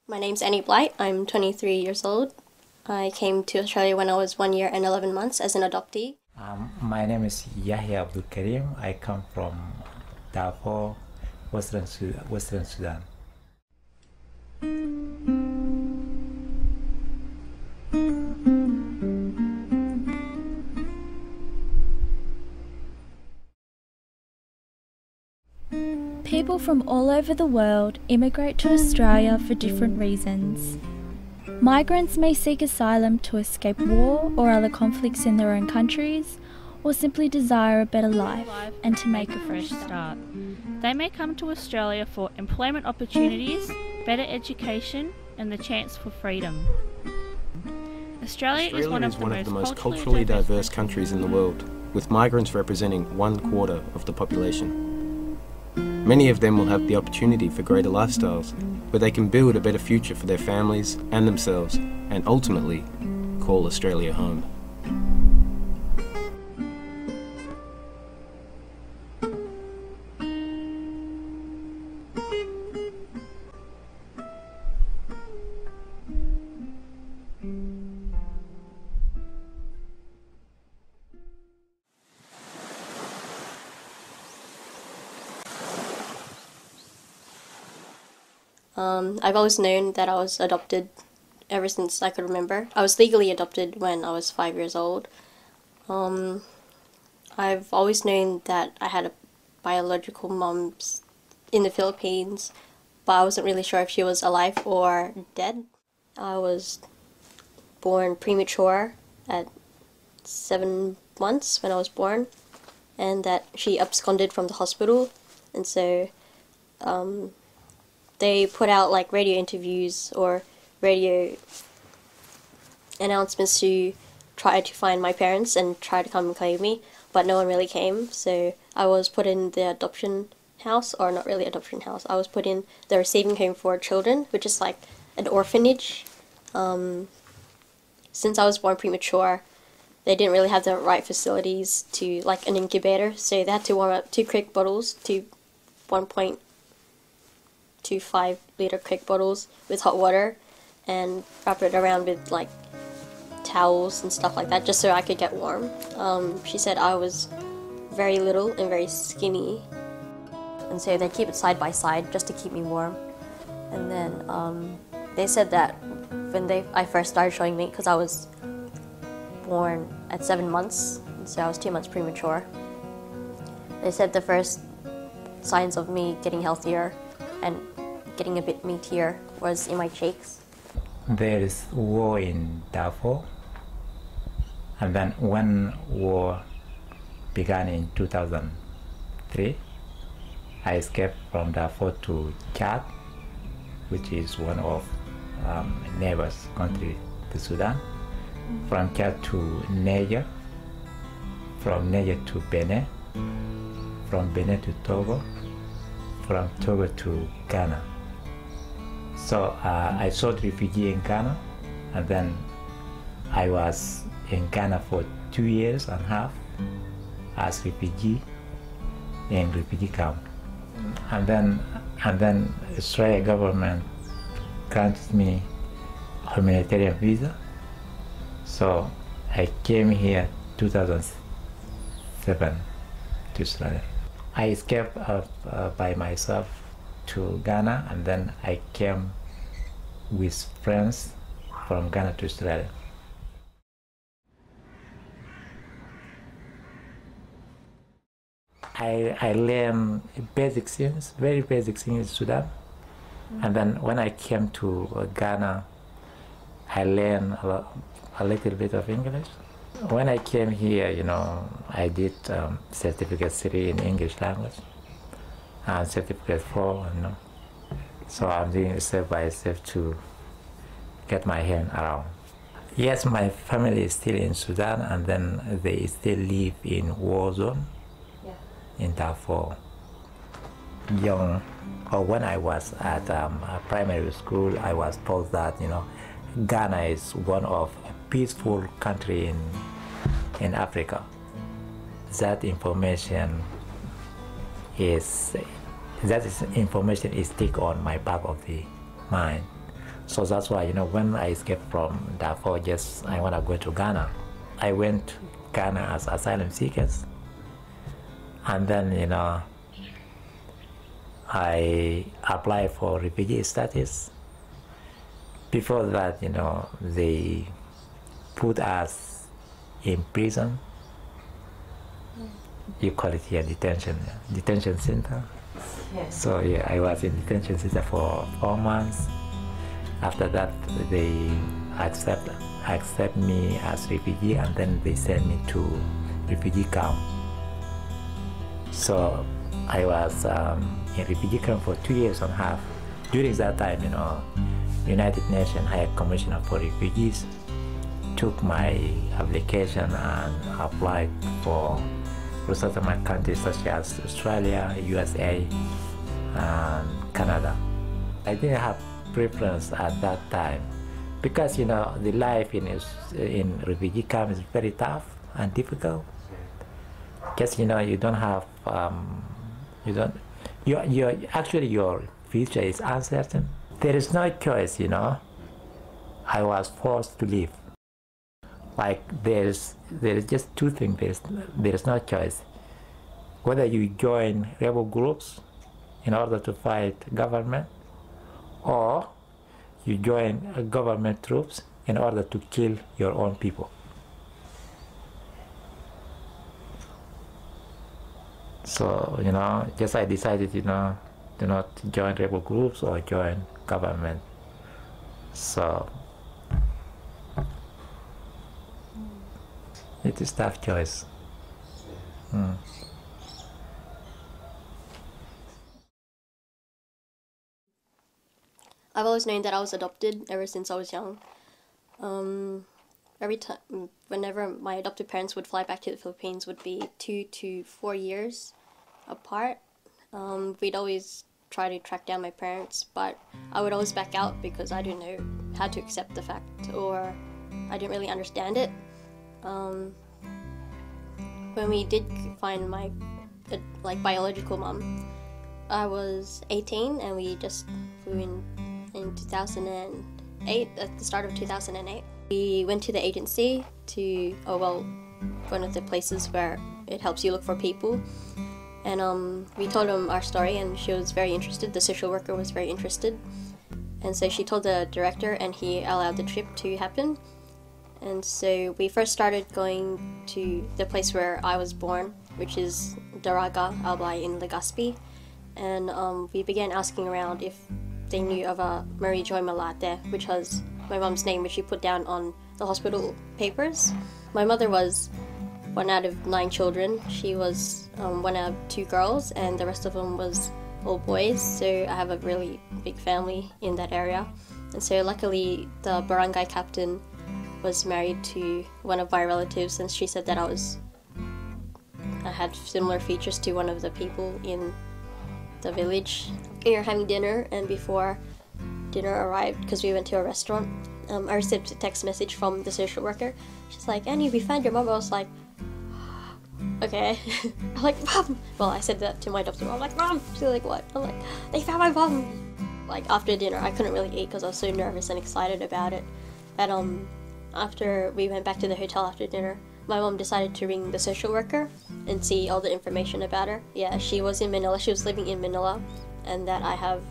My name's Annie Blight. I'm 23 years old. I came to Australia when I was 1 year and 11 months as an adoptee. My name is Yahya Abdul Karim. I come from Darfur, Western Sudan. People from all over the world immigrate to Australia for different reasons. Migrants may seek asylum to escape war or other conflicts in their own countries, or simply desire a better life and to make a fresh start. They may come to Australia for employment opportunities, better education, and the chance for freedom. Australia is one of the most culturally diverse countries in the world, with migrants representing 1/4 of the population. Many of them will have the opportunity for greater lifestyles, where they can build a better future for their families and themselves, and ultimately call Australia home. I've always known that I was adopted ever since I could remember. I was legally adopted when I was 5 years old. I've always known that I had a biological mom in the Philippines, but I wasn't really sure if she was alive or dead. I was born premature at 7 months when I was born, and that she absconded from the hospital, and so they put out like radio interviews or radio announcements to try to find my parents and try to come and claim me, but no one really came. So I was put in the adoption house, or not really adoption house, I was put in the receiving home for children, which is like an orphanage. Since I was born premature, they didn't really have the right facilities to, like an incubator, so they had to warm up 2 Coke bottles to 1.25 liter Coke bottles with hot water and wrap it around with like towels and stuff like that just so I could get warm. She said I was very little and very skinny, and so they keep it side by side just to keep me warm. And then they said that when I first started showing me, because I was born at 7 months, so I was 2 months premature, they said the first signs of me getting healthier and getting a bit meatier was in my cheeks. There is war in Darfur, and then when war began in 2003, I escaped from Darfur to Chad, which is one of neighbors country to Sudan. From Chad to Niger, from Niger to Benin, from Benin to Togo, from Togo to Ghana. So I sought refugee in Ghana, and then I was in Ghana for 2 years and a half as refugee in refugee camp. And then Australia government granted me humanitarian visa. So I came here 2007 to Australia. I escaped by myself to Ghana, and then I came with friends from Ghana to Australia. I learned basic things, very basic things in Sudan. And then when I came to Ghana, I learned a little bit of English. When I came here, I did certificate 3 in English language and certificate 4, So I'm doing it step by step to get my hand around. Yes, my family is still in Sudan, and then they still live in war zone in Darfur. When I was at primary school, I was told that Ghana is one of a peaceful country in Africa. That information is stick on my back of the mind. So that's why, when I escaped from Darfur, I want to go to Ghana. I went to Ghana as asylum seekers. And then, I applied for refugee status. Before that, they put us in prison. You call it here detention center. Yes. So yeah, I was in detention center for 4 months. After that, they accept me as refugee, and then they send me to refugee camp. So I was in refugee camp for 2 years and a half. During that time, United Nations High Commissioner for Refugees took my application and applied for resettlement countries such as Australia, USA, and Canada. I didn't have preference at that time because the life in refugee camp is very tough and difficult. Because you don't have your future is uncertain. There is no choice. I was forced to leave. Like there is just two things. There is no choice. Whether you join rebel groups in order to fight government, or you join government troops in order to kill your own people. So I decided to not join rebel groups or join government. So it is a tough choice. I've always known that I was adopted ever since I was young. Every time, whenever my adopted parents would fly back to the Philippines, would be 2 to 4 years apart. We'd always try to track down my parents, but I would always back out because I didn't know how to accept the fact, or I didn't really understand it. When we did find my biological mom, I was 18 and we just flew in 2008, at the start of 2008. We went to the agency to, one of the places where it helps you look for people. And we told them our story, and she was very interested. The social worker was very interested. And so she told the director, and he allowed the trip to happen. And so we first started going to the place where I was born, which is Daraga Albay in Legazpi. And we began asking around if they knew of a Marie Joy Malate, which was my mom's name, which she put down on the hospital papers. My mother was one out of 9 children. She was one out of 2 girls, and the rest of them was all boys. So I have a really big family in that area. And so luckily the barangay captain was married to one of my relatives, and she said that I had similar features to one of the people in the village. We were having dinner, and before dinner arrived, because we went to a restaurant, I received a text message from the social worker. She's like, "Annie, we found your mom." I was like, okay. I'm like, "Mom!" Well, I said that to my adopted mom. I'm like, "Mom!" She's like, "What?" I'm like, "They found my mom!" Like, after dinner, I couldn't really eat because I was so nervous and excited about it. And after we went back to the hotel after dinner, my mom decided to ring the social worker and see all the information about her. Yeah, she was in Manila. She was living in Manila, and that I have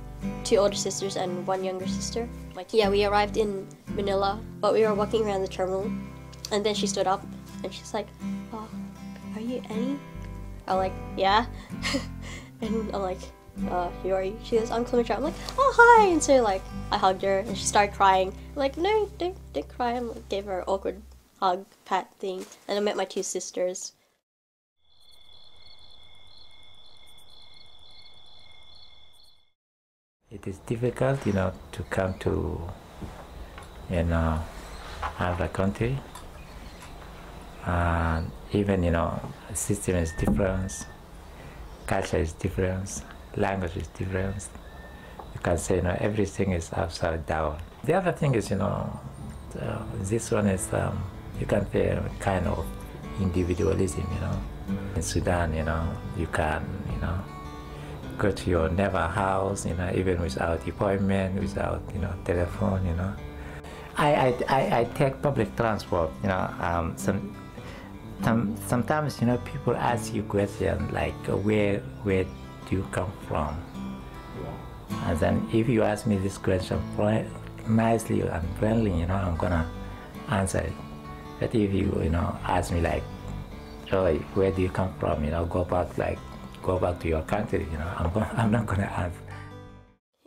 2 older sisters and 1 younger sister. We arrived in Manila, but we were walking around the terminal, and then she stood up, and she's like, "Oh, are you Annie?" I'm like, "Yeah." And I'm like, "Who are you?" She goes, "I'm Clementia." I'm like, "Oh, hi!" And so I hugged her, and she started crying. I'm like, "No, don't cry." I gave her an awkward hug, pat thing, and I met my 2 sisters. It is difficult, to come to, another country. And even, system is different, culture is different, language is different. You can say, everything is upside down. The other thing is, this one is, you can say kind of individualism, In Sudan, you can, go to your neighbor house, even without appointment, without, telephone. I take public transport, sometimes, people ask you questions like, where do you come from? And then if you ask me this question nicely and friendly, I'm gonna answer it. But if you, ask me like, oh, where do you come from? Go back to your country. I'm not gonna answer.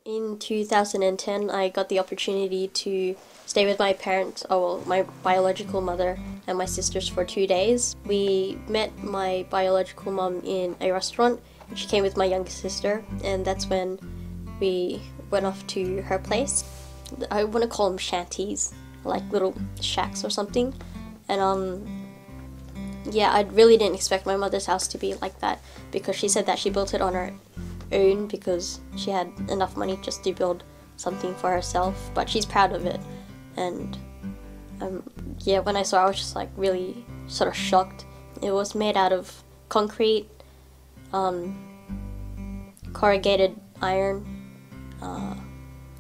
In 2010, I got the opportunity to stay with my parents, my biological mother and my sisters for 2 days. We met my biological mom in a restaurant. She came with my younger sister, and that's when we went off to her place. I want to call them shanties, like little shacks or something. And yeah, I really didn't expect my mother's house to be like that, because she said that she built it on her own because she had enough money just to build something for herself, but she's proud of it. And yeah, when I saw it, I was just like really sort of shocked. It was made out of concrete, corrugated iron,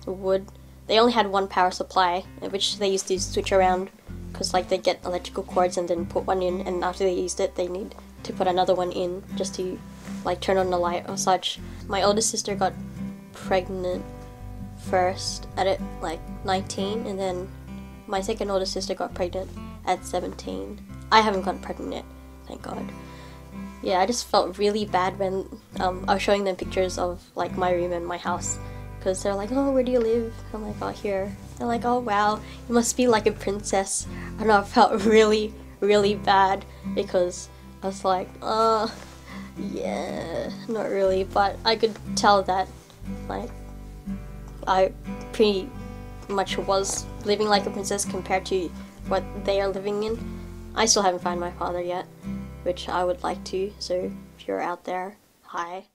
wood. They only had one power supply, which they used to switch around because like they get electrical cords and then put one in, and after they used it they need to put another one in just to like turn on the light or such. My oldest sister got pregnant first at like 19, and then my second oldest sister got pregnant at 17. I haven't gotten pregnant yet, thank God. Yeah, I just felt really bad when I was showing them pictures of like my room and my house, because they're like, oh, where do you live? I'm like, oh, here. They're like, oh wow, you must be like a princess. And I felt really, really bad because I was like, yeah, not really, but I could tell that like I pretty much was living like a princess compared to what they are living in. I still haven't found my father yet, which I would like to, so if you're out there, hi.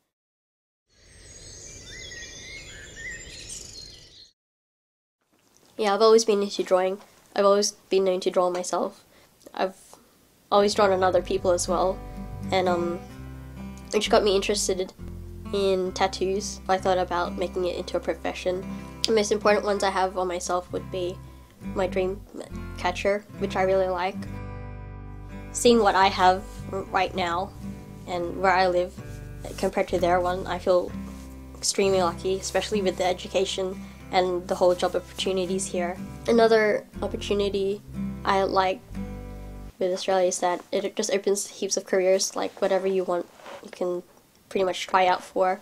Yeah, I've always been into drawing. I've always been known to draw myself. I've always drawn on other people as well, and which got me interested in tattoos. I thought about making it into a profession. The most important ones I have on myself would be my dream catcher, which I really like. Seeing what I have right now and where I live compared to their one, I feel extremely lucky, especially with the education and the whole job opportunities here. Another opportunity I like with Australia is that it just opens heaps of careers, like whatever you want, you can pretty much try out for.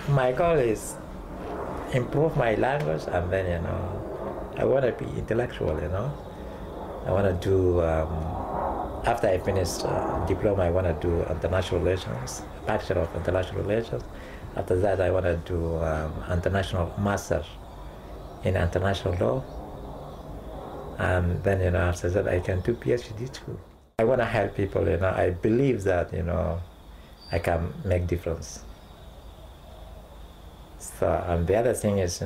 My goal is improve my language, and then, I want to be intellectual, I want to do, after I finish diploma, I want to do international relations, Bachelor of International Relations. After that, I want to do international master in international law. And then, after that, I can do PhD too. I want to help people, I believe that, I can make difference. So, and the other thing is,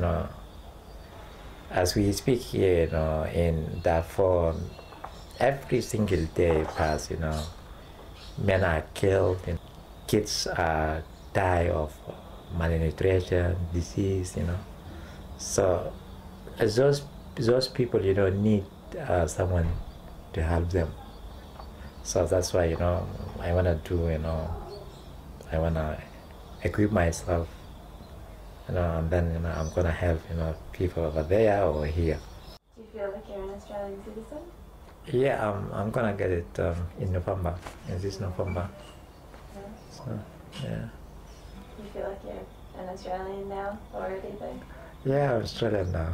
as we speak here, in Darfur, every single day pass, men are killed, kids die of malnutrition, disease, So those people, need someone to help them. So that's why, I want to do, I want to equip myself, and then, I'm going to help, people over there or here. Do you feel like you're an Australian citizen? Yeah, I'm going to get it in November, in this November. Yeah. So, yeah. Do you feel like you're an Australian now already though? Yeah, I'm Australian now.